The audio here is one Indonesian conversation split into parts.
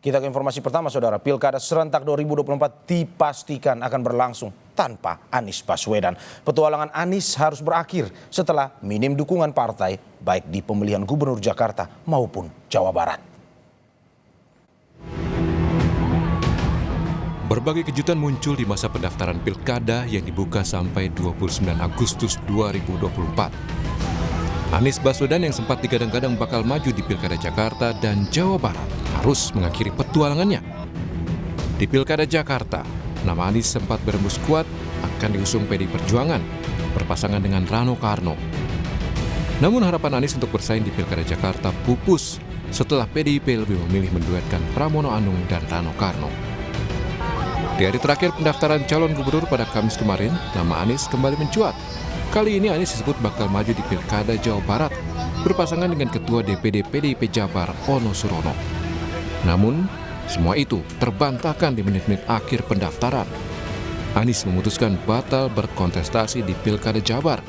Kita ke informasi pertama, Saudara. Pilkada serentak 2024 dipastikan akan berlangsung tanpa Anies Baswedan. Petualangan Anies harus berakhir setelah minim dukungan partai baik di pemilihan Gubernur Jakarta maupun Jawa Barat. Berbagai kejutan muncul di masa pendaftaran pilkada yang dibuka sampai 29 Agustus 2024. Anies Baswedan yang sempat digadang-gadang bakal maju di Pilkada Jakarta dan Jawa Barat harus mengakhiri petualangannya. Di Pilkada Jakarta, nama Anies sempat berembus kuat akan diusung PDI Perjuangan berpasangan dengan Rano Karno. Namun harapan Anies untuk bersaing di Pilkada Jakarta pupus setelah PDIP lebih memilih menduetkan Pramono Anung dan Rano Karno. Di hari terakhir pendaftaran calon gubernur pada Kamis kemarin, nama Anies kembali mencuat. Kali ini Anies disebut bakal maju di Pilkada Jawa Barat berpasangan dengan Ketua DPD PDIP Jabar Ono Surono. Namun, semua itu terbantahkan di menit-menit akhir pendaftaran. Anies memutuskan batal berkontestasi di Pilkada Jabar.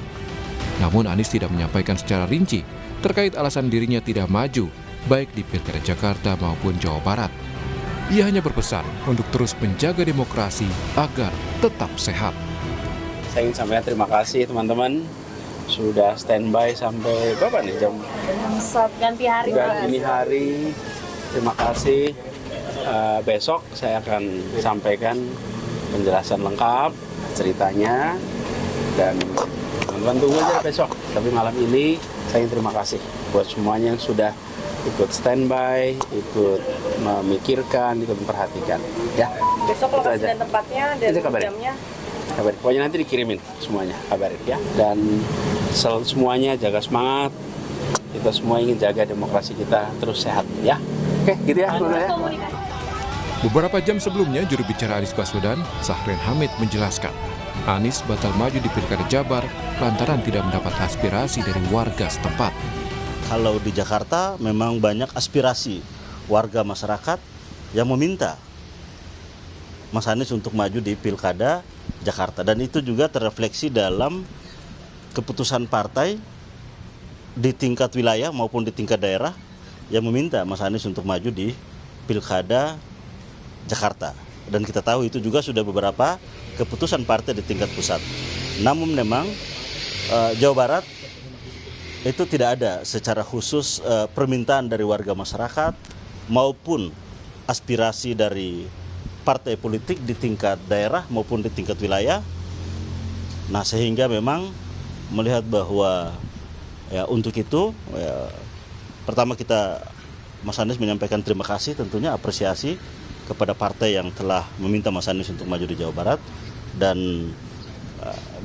Namun Anies tidak menyampaikan secara rinci terkait alasan dirinya tidak maju baik di Pilkada Jakarta maupun Jawa Barat. Ia hanya berpesan untuk terus menjaga demokrasi agar tetap sehat. Saya ingin sampaikan terima kasih teman-teman sudah standby sampai berapa nih jam? Ganti hari. Ganti hari. Terima kasih. Besok saya akan sampaikan penjelasan lengkap ceritanya dan teman-teman tunggu aja besok. Tapi malam ini saya ingin terima kasih buat semuanya yang sudah ikut standby, ikut memikirkan, ikut memperhatikan. Ya. Besok lokasi dan tempatnya dan jamnya. Kabarin. Pokoknya nanti dikirimin semuanya, kabarin ya. Dan semuanya jaga semangat. Kita semua ingin jaga demokrasi kita terus sehat ya. Oke, gitu ya. Beberapa jam sebelumnya, juru bicara Anies Baswedan, Sahrien Hamid menjelaskan, Anies batal maju di Pilkada Jabar lantaran tidak mendapat aspirasi dari warga setempat. Kalau di Jakarta memang banyak aspirasi warga masyarakat yang meminta Mas Anies untuk maju di Pilkada Jakarta, dan itu juga terrefleksi dalam keputusan partai di tingkat wilayah maupun di tingkat daerah yang meminta Mas Anies untuk maju di Pilkada Jakarta. Dan kita tahu itu juga sudah beberapa keputusan partai di tingkat pusat. Namun memang Jawa Barat itu tidak ada secara khusus permintaan dari warga masyarakat maupun aspirasi dari partai politik di tingkat daerah maupun di tingkat wilayah. Nah, sehingga memang melihat bahwa ya untuk itu pertama Mas Anies menyampaikan terima kasih, tentunya apresiasi kepada partai yang telah meminta Mas Anies untuk maju di Jawa Barat, dan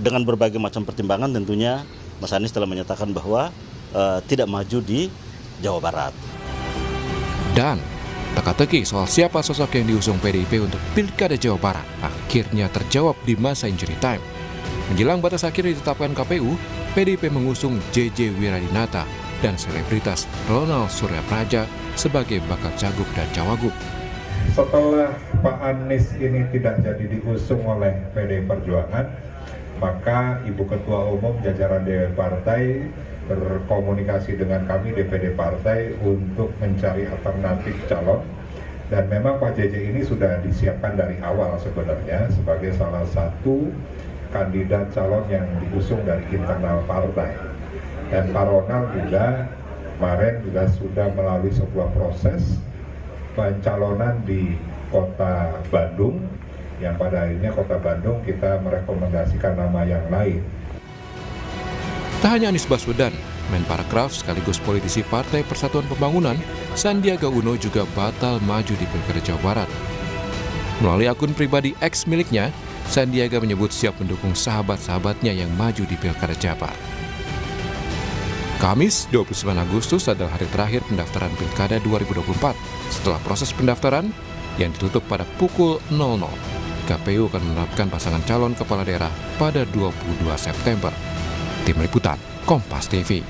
dengan berbagai macam pertimbangan tentunya Mas Anies telah menyatakan bahwa tidak maju di Jawa Barat. Dan teka-teki soal siapa sosok yang diusung PDIP untuk Pilkada Jawa Barat akhirnya terjawab di masa injury time. Menjelang batas akhir ditetapkan KPU, PDIP mengusung JJ Wiradinata dan selebritas Ronald Suryapraja sebagai bakal cagup dan cawagup. Setelah Pak Anies ini tidak jadi diusung oleh PDI Perjuangan, maka Ibu Ketua Umum jajaran DPD Partai berkomunikasi dengan kami DPD Partai untuk mencari alternatif calon, dan memang Pak JJ ini sudah disiapkan dari awal sebenarnya sebagai salah satu kandidat calon yang diusung dari internal partai. Dan Pak Ronald juga kemarin juga sudah melalui sebuah proses pencalonan di Kota Bandung, yang pada akhirnya Kota Bandung kita merekomendasikan nama yang lain. Tak hanya Anies Baswedan, Menparekraf sekaligus politisi Partai Persatuan Pembangunan, Sandiaga Uno juga batal maju di Pilkada Jawa Barat. Melalui akun pribadi X miliknya, Sandiaga menyebut siap mendukung sahabat-sahabatnya yang maju di Pilkada Jabar. Kamis 29 Agustus adalah hari terakhir pendaftaran Pilkada 2024. Setelah proses pendaftaran yang ditutup pada pukul 00, KPU akan menetapkan pasangan calon kepala daerah pada 22 September. Tim Liputan, Kompas TV.